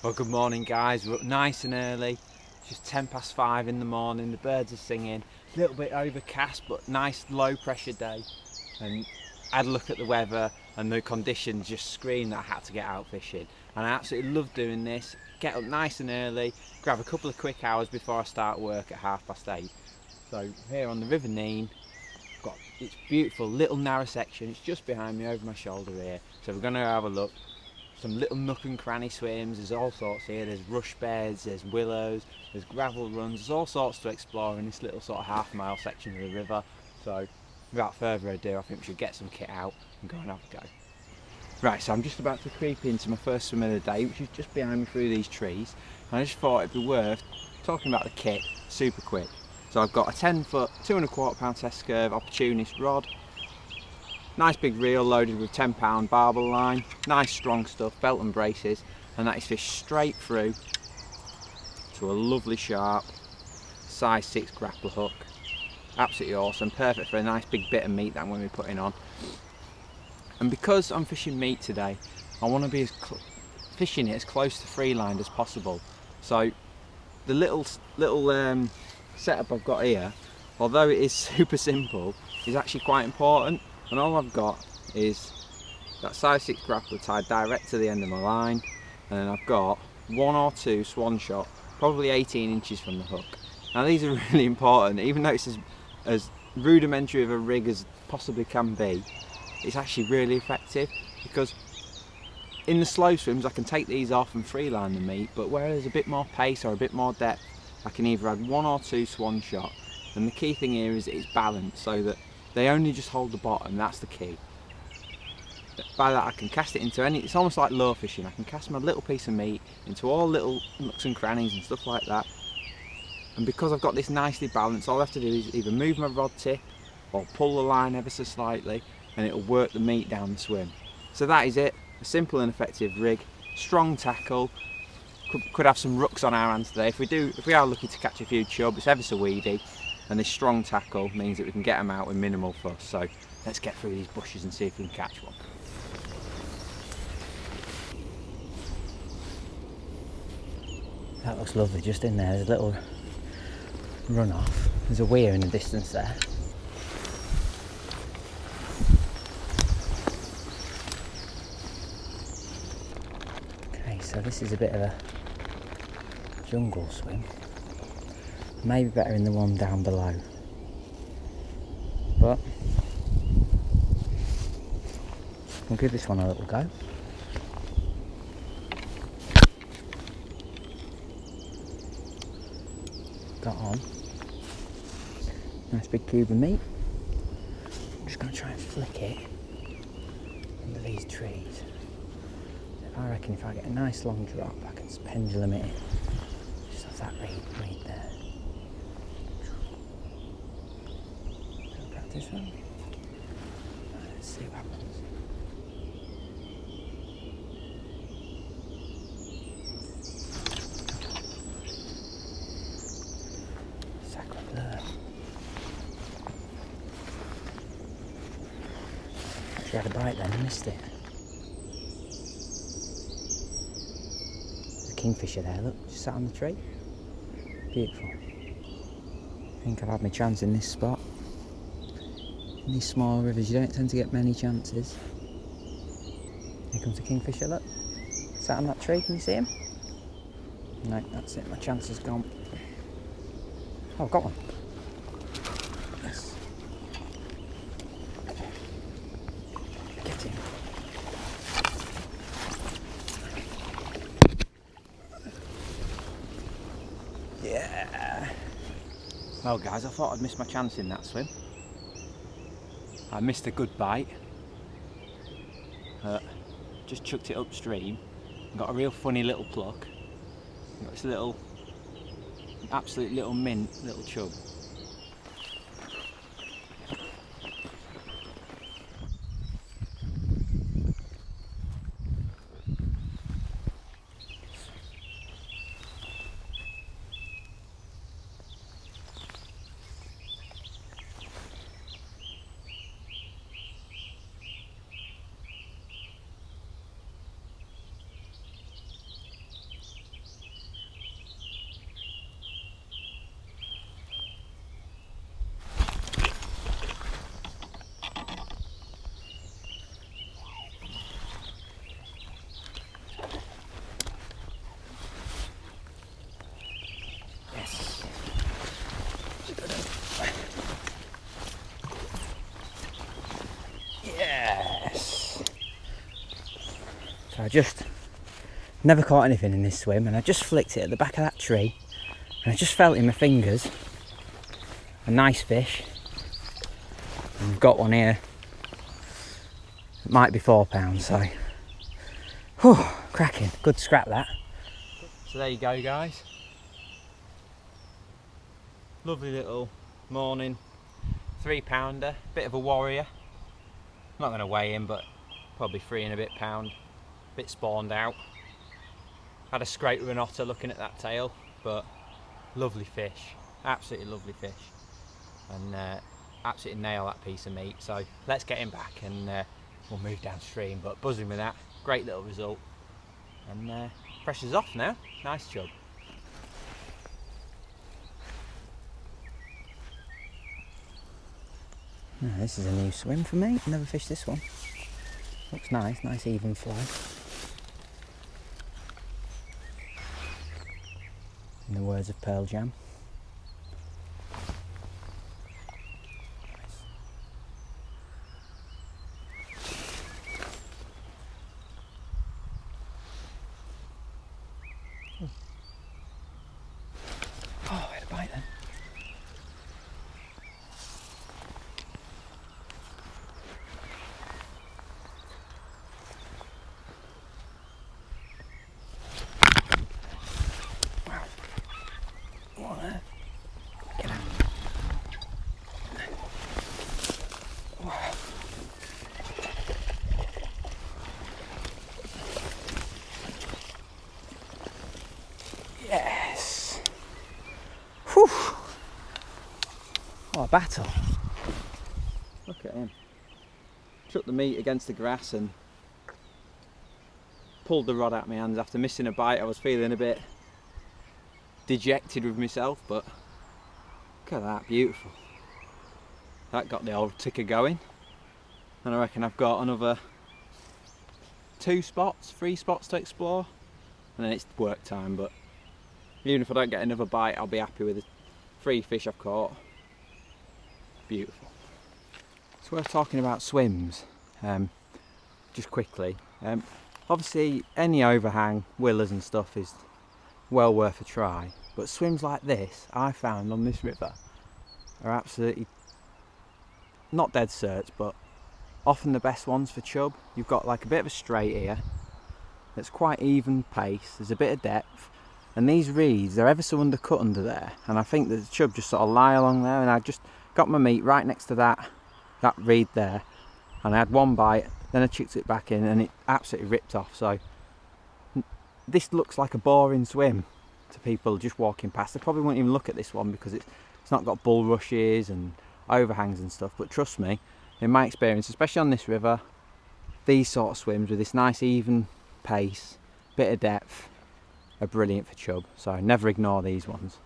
Well, good morning guys, we're up nice and early. It's just 5:10 in the morning, the birds are singing, a little bit overcast but nice low pressure day. And I had a look at the weather and the conditions just screamed that I had to get out fishing. And I absolutely love doing this, get up nice and early, grab a couple of quick hours before I start work at 8:30. So here on the River Nene, got its beautiful little narrow section, it's just behind me over my shoulder here. So we're going to have a look. Some little nook and cranny swims, there's all sorts here, there's rush beds, there's willows, there's gravel runs, there's all sorts to explore in this little sort of half-mile section of the river. So without further ado, I think we should get some kit out and go and have a go. Right, so I'm just about to creep into my first swim of the day, which is just behind me through these trees. And I just thought it'd be worth talking about the kit super quick. So I've got a 10-foot, 2¼ pound test curve opportunist rod, nice big reel loaded with 10-pound barbel line, nice strong stuff, belt and braces, and that is fished straight through to a lovely sharp size 6 grappler hook. Absolutely awesome, perfect for a nice big bit of meat that I'm going to be putting on. And because I'm fishing meat today, I want to be fishing it as close to free line as possible. So the little setup I've got here, although it is super simple, is actually quite important. And all I've got is that size 6 grappler tied direct to the end of my line, and then I've got 1 or 2 swan shot, probably 18 inches from the hook. Now these are really important, even though it's as rudimentary of a rig as possibly can be, it's actually really effective, because in the slow swims I can take these off and freeline the meat, but where there's a bit more pace or a bit more depth, I can either add 1 or 2 swan shot. And the key thing here is it's balanced, so that they only just hold the bottom, that's the key. By that I can cast it into any, it's almost like lure fishing, I can cast my little piece of meat into all little nooks and crannies and stuff like that. And because I've got this nicely balanced, all I have to do is either move my rod tip or pull the line ever so slightly, and it'll work the meat down the swim. So that is it, a simple and effective rig, strong tackle. Could have some rooks on our hands today. If we are lucky to catch a few chub, it's ever so weedy. And this strong tackle means that we can get them out with minimal fuss. So let's get through these bushes and see if we can catch one. That looks lovely just in there. There's a little run off. There's a weir in the distance there. Okay, so this is a bit of a jungle swim. Maybe better in the one down below, but we'll give this one a little go. Got on. Nice big cube of meat. I'm just going to try and flick it under these trees. I reckon if I get a nice long drop, I can pendulum it just off that reed there. Practice one. Let's see what happens. Sacre bleu. Actually had a bite then, I missed it. There's a kingfisher there, look, just sat on the tree. Beautiful. I think I've had my chance in this spot. In these small rivers you don't tend to get many chances. Here comes a kingfisher, look. Sat on that tree, can you see him? No, that's it, my chance is gone. Oh, I've got one. Yes. Get him. Yeah. Well guys, I thought I'd missed my chance in that swim. I missed a good bite. Just chucked it upstream. Got a real funny little pluck. Got this little, absolute little mint, little chub. just never caught anything in this swim, and I just flicked it at the back of that tree, and I just felt in my fingers a nice fish. And we've got one here. It might be £4, so whew, cracking. Good scrap that. So there you go, guys. Lovely little morning 3-pounder, bit of a warrior. I'm not going to weigh him, but probably 3 and a bit pound. Bit spawned out. Had a scrape with an otter looking at that tail, but lovely fish, absolutely lovely fish, and absolutely nail that piece of meat. So let's get him back and we'll move downstream. But buzzing with that, great little result, and pressure's off now. Nice chub. Oh, this is a new swim for me. Never fished this one. Looks nice, nice even flow. In the words of Pearl Jam. Oh, I had a bite then. Yes. Whew. What a battle. Look at him. Chucked the meat against the grass and pulled the rod out of my hands after missing a bite. I was feeling a bit dejected with myself, but look at that, beautiful. That got the old ticker going, and I reckon I've got another 3 spots to explore, and then it's work time. But even if I don't get another bite, I'll be happy with the 3 fish I've caught. Beautiful. So we're talking about swims, just quickly. Obviously any overhang, willows and stuff is well worth a try, but swims like this, I found on this river, are absolutely, not dead certs, but often the best ones for chub. You've got like a bit of a straight here, it's quite even pace, there's a bit of depth, and these reeds, they're ever so undercut under there, and I think that the chub just sort of lie along there, and I just got my meat right next to that reed there, and I had one bite, then I chucked it back in and it absolutely ripped off. So this looks like a boring swim to people just walking past. They probably won't even look at this one because it's not got bulrushes and overhangs and stuff, but trust me, in my experience, especially on this river, these sort of swims with this nice even pace, bit of depth, are brilliant for chub, so never ignore these ones.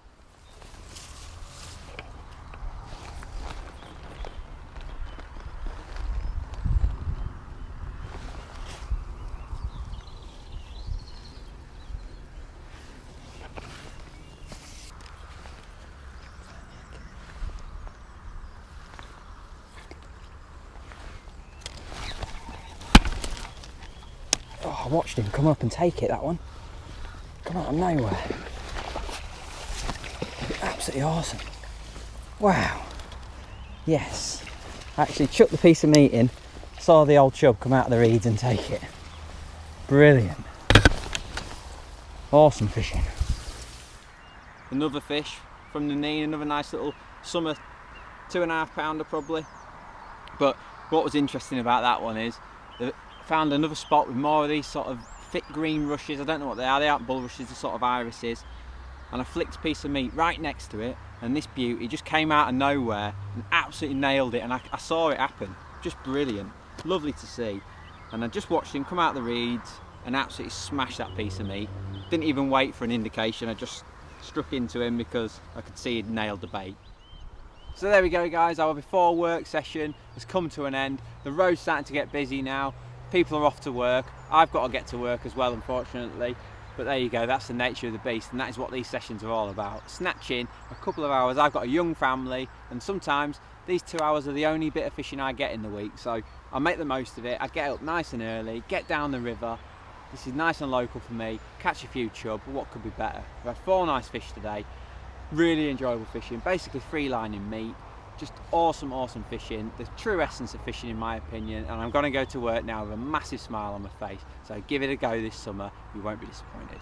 Oh, I watched him come up and take it, that one. Come out of nowhere. Absolutely awesome. Wow. Yes. I actually chucked the piece of meat in, saw the old chub come out of the reeds and take it. Brilliant. Awesome fishing. Another fish from the Neen, another nice little summer 2.5 pounder probably. But what was interesting about that one is I found another spot with more of these sort of thick green rushes. I don't know what they aren't bulrushes, they're sort of irises, and I flicked a piece of meat right next to it, and this beauty just came out of nowhere and absolutely nailed it, and I saw it happen. Just brilliant, lovely to see. And I just watched him come out of the reeds and absolutely smash that piece of meat. Didn't even wait for an indication, I just struck into him because I could see he'd nailed the bait. So there we go guys, our before work session has come to an end. The road's starting to get busy now, people are off to work, I've got to get to work as well unfortunately, but there you go, that's the nature of the beast, and that is what these sessions are all about. Snatching a couple of hours. I've got a young family, and sometimes these 2 hours are the only bit of fishing I get in the week, so I make the most of it. I get up nice and early, get down the river, This is nice and local for me, catch a few chub, but what could be better? We've had 4 nice fish today, really enjoyable fishing, basically free lining meat, just awesome fishing, the true essence of fishing in my opinion, and I'm going to go to work now with a massive smile on my face, so give it a go this summer, you won't be disappointed.